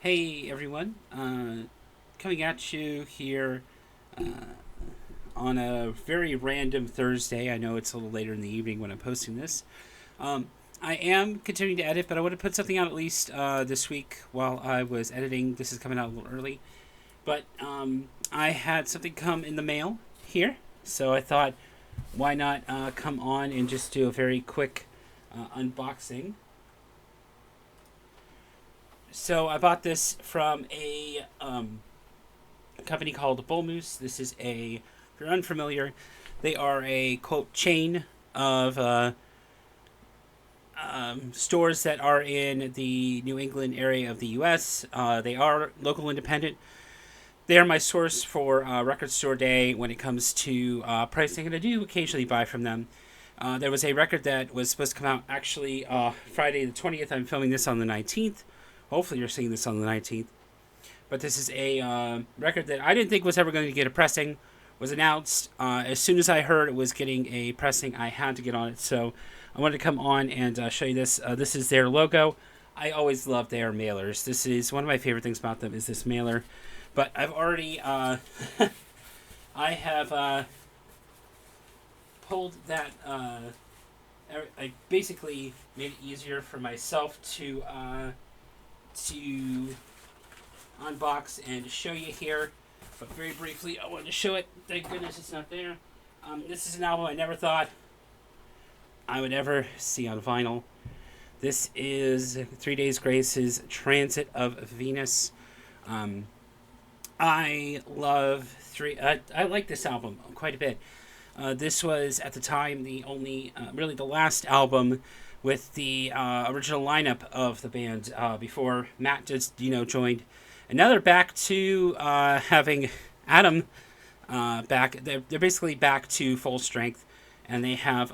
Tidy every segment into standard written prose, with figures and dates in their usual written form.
Hey everyone, coming at you here on a very random Thursday. I know it's a little later in the evening when I'm posting this. Um, I am continuing to edit, but I want to put something out at least this week while I was editing. This is coming out a little early, but I had something come in the mail here, so I thought, why not come on and just do a very quick unboxing. So I bought this from a company called Bull Moose. This is if you're unfamiliar, they are a quote chain of stores that are in the New England area of the U.S. They are local independent. They are my source for Record Store Day when it comes to pricing, and I do occasionally buy from them. There was a record that was supposed to come out actually Friday the 20th. I'm filming this on the 19th. Hopefully you're seeing this on the 19th. But this is a record that I didn't think was ever going to get a pressing. Was announced. As soon as I heard it was getting a pressing, I had to get on it. So I wanted to come on and show you this. This is their logo. I always love their mailers. This is one of my favorite things about them is this mailer. But I've already, I have pulled that, I basically made it easier for myself to unbox and show you here. But very briefly, I wanted to show it. Thank goodness it's not there. This is an album I never thought I would ever see on vinyl. This is 3 Days Grace's Transit of Venus. I I like this album quite a bit. This was at the time the only, really the last album with the original lineup of the band before Matt just joined. And now they're back to having Adam back. They're basically back to full strength, and they have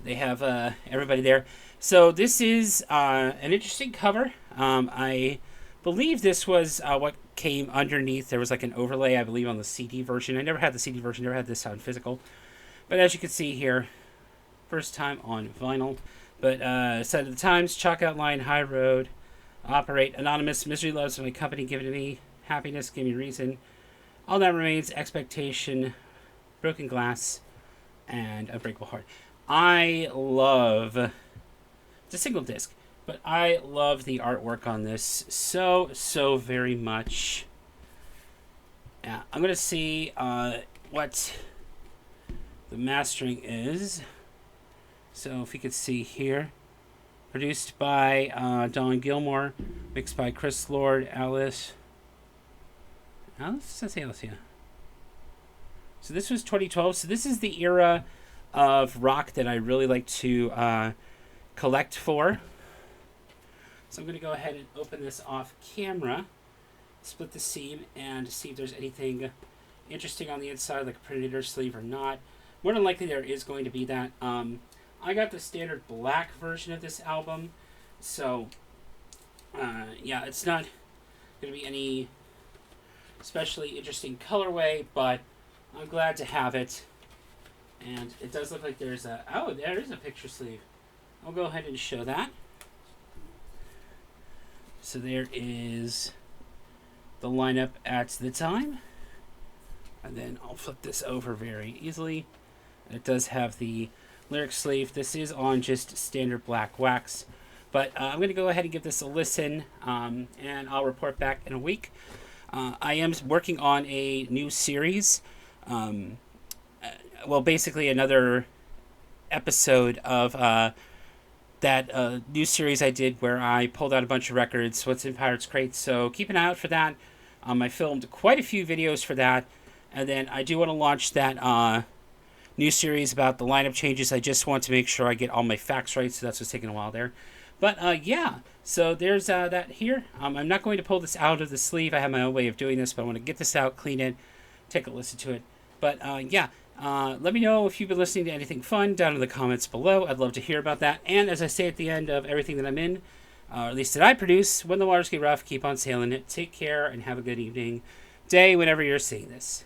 everybody there. So this is an interesting cover. I believe this was what came underneath. There was like an overlay, I believe, on the CD version. I never had the CD version, never had this on physical. But as you can see here, first time on vinyl. But Side of the Times, Chalk Outline, High Road, Operate, Anonymous, Misery Loves My Company, Give It to Me, Happiness, Give Me Reason, All That Remains, Expectation, Broken Glass, and Unbreakable Heart. I love, it's a single disc, but I love the artwork on this so very much. Yeah, I'm going to see what the mastering is. So if you could see here, produced by Don Gilmore, mixed by Chris Lord, Alice. Let's say Alice, yeah. So this was 2012. So this is the era of rock that I really like to collect for. So I'm going to go ahead and open this off camera, split the seam, and see if there's anything interesting on the inside, like a printed sleeve or not. More than likely there is going to be that. I got the standard black version of this album, so yeah, it's not going to be any especially interesting colorway, but I'm glad to have it. And it does look like there's there is a picture sleeve. I'll go ahead and show that. So there is the lineup at the time. And then I'll flip this over very easily. And it does have the lyric sleeve. This is on just standard black wax. But I'm going to go ahead and give this a listen, and I'll report back in a week. I am working on a new series. Basically another episode of that new series I did where I pulled out a bunch of records, what's in Pirates Crates. So keep an eye out for that. I filmed quite a few videos for that. And then I do want to launch that new series about the lineup changes. I just want to make sure I get all my facts right, so that's what's taking a while there. But yeah, so there's that here. I'm not going to pull this out of the sleeve. I have my own way of doing this, but I want to get this out, clean it, take a listen to it. But yeah, let me know if you've been listening to anything fun down in the comments below. I'd love to hear about that. And as I say at the end of everything that I'm in, or at least that I produce, when the waters get rough, keep on sailing it. Take care and have a good evening, day, whenever you're seeing this.